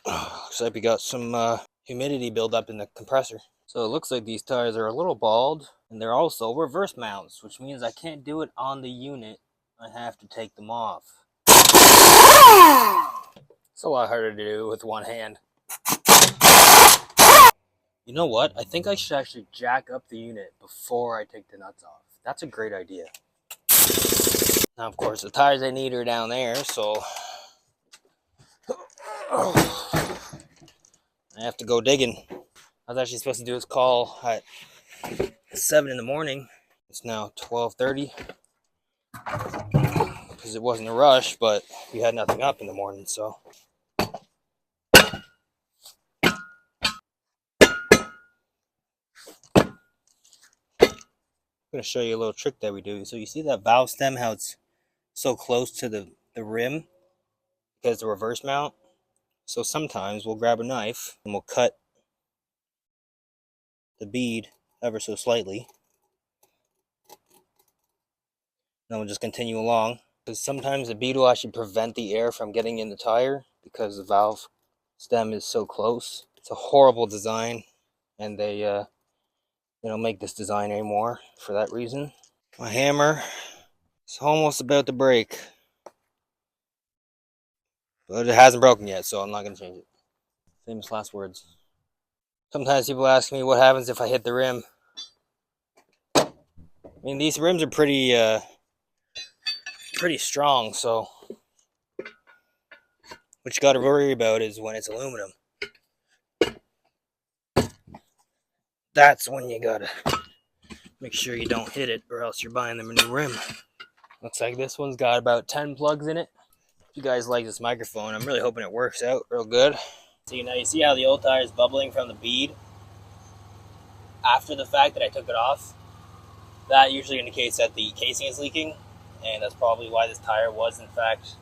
Looks like we got some humidity buildup in the compressor. So it looks like these tires are a little bald, and they're also reverse mounts, which means I can't do it on the unit. I have to take them off. It's a lot harder to do with one hand. You know what? I think I should actually jack up the unit before I take the nuts off. That's a great idea. Now, of course, the tires I need are down there, so I have to go digging. I was actually supposed to do this call at 7 in the morning. It's now 12:30 because it wasn't a rush, but we had nothing up in the morning, so. I'm going to show you a little trick that we do. So you see that valve stem, how it's so close to the rim because it's a reverse mount? So sometimes we'll grab a knife and we'll cut the bead ever so slightly. Then we'll just continue along. Because sometimes the bead will actually prevent the air from getting in the tire because the valve stem is so close. It's a horrible design, and they don't make this design anymore for that reason. My hammer is almost about to break, but it hasn't broken yet, so I'm not going to change it. Famous last words. Sometimes people ask me what happens if I hit the rim. I mean, these rims are pretty strong, so what you got to worry about is when it's aluminum. That's when you gotta make sure you don't hit it, or else you're buying them a new rim. Looks like this one's got about 10 plugs in it. If you guys like this microphone, I'm really hoping it works out real good. So now you see how the old tire is bubbling from the bead after the fact that I took it off? That usually indicates that the casing is leaking, and that's probably why this tire was in fact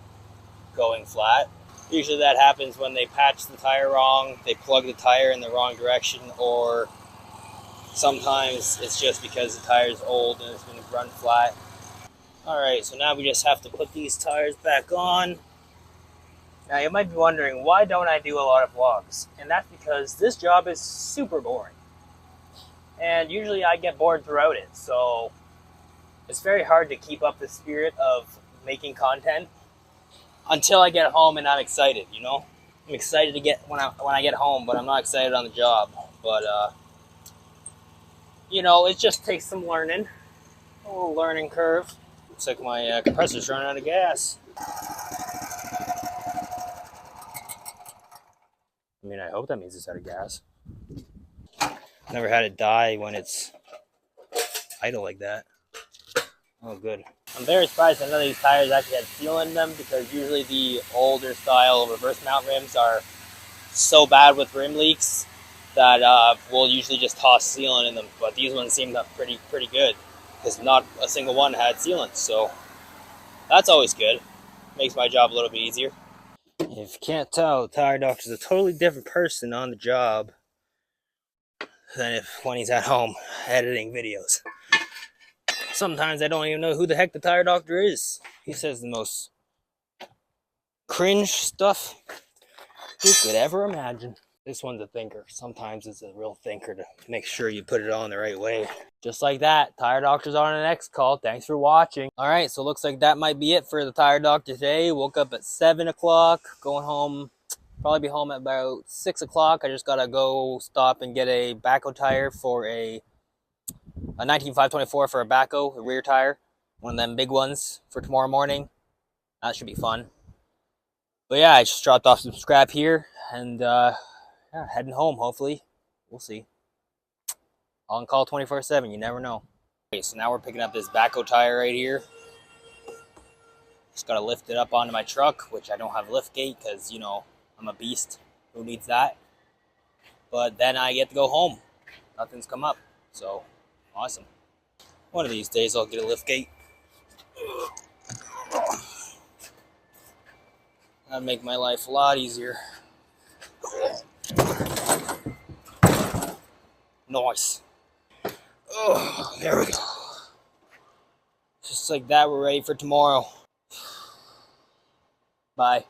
going flat. Usually that happens when they patch the tire wrong, they plug the tire in the wrong direction, or sometimes it's just because the tire is old and it's been run flat. Alright, so now we just have to put these tires back on. Now you might be wondering, why don't I do a lot of vlogs? And that's because this job is super boring. And usually I get bored throughout it, so it's very hard to keep up the spirit of making content until I get home and I'm excited, you know? I'm excited to get when I get home, but I'm not excited on the job. But you know, it just takes some learning. A little learning curve. Looks like my compressor's running out of gas. I mean, I hope that means it's out of gas. Never had it die when it's idle like that. Oh, good. I'm very surprised that none of these tires actually had sealant in them, because usually the older style reverse mount rims are so bad with rim leaks that we'll usually just toss sealant in them. But these ones seem pretty good, because not a single one had sealant, so that's always good. Makes my job a little bit easier. If you can't tell, the tire doctor's a totally different person on the job than when he's at home editing videos. Sometimes I don't even know who the heck the tire doctor is. He says the most cringe stuff you could ever imagine. This one's a thinker. Sometimes it's a real thinker to make sure you put it on the right way. Just like that, tire doctor's on the next call. Thanks for watching. All right, so it looks like that might be it for the tire doctor today. Woke up at 7 o'clock, going home. Probably be home at about 6 o'clock. I just gotta go stop and get a backhoe tire for a 19524 for a backhoe, a rear tire. One of them big ones for tomorrow morning. That should be fun. But yeah, I just dropped off some scrap here, and yeah, heading home, hopefully. We'll see. On call 24/7, you never know. Okay, so now we're picking up this backhoe tire right here. Just gotta lift it up onto my truck, which I don't have a lift gate because, you know, I'm a beast. Who needs that? But then I get to go home. Nothing's come up, so awesome. One of these days I'll get a lift gate. That'd make my life a lot easier. Nice. Oh, there we go. Just like that, we're ready for tomorrow. Bye.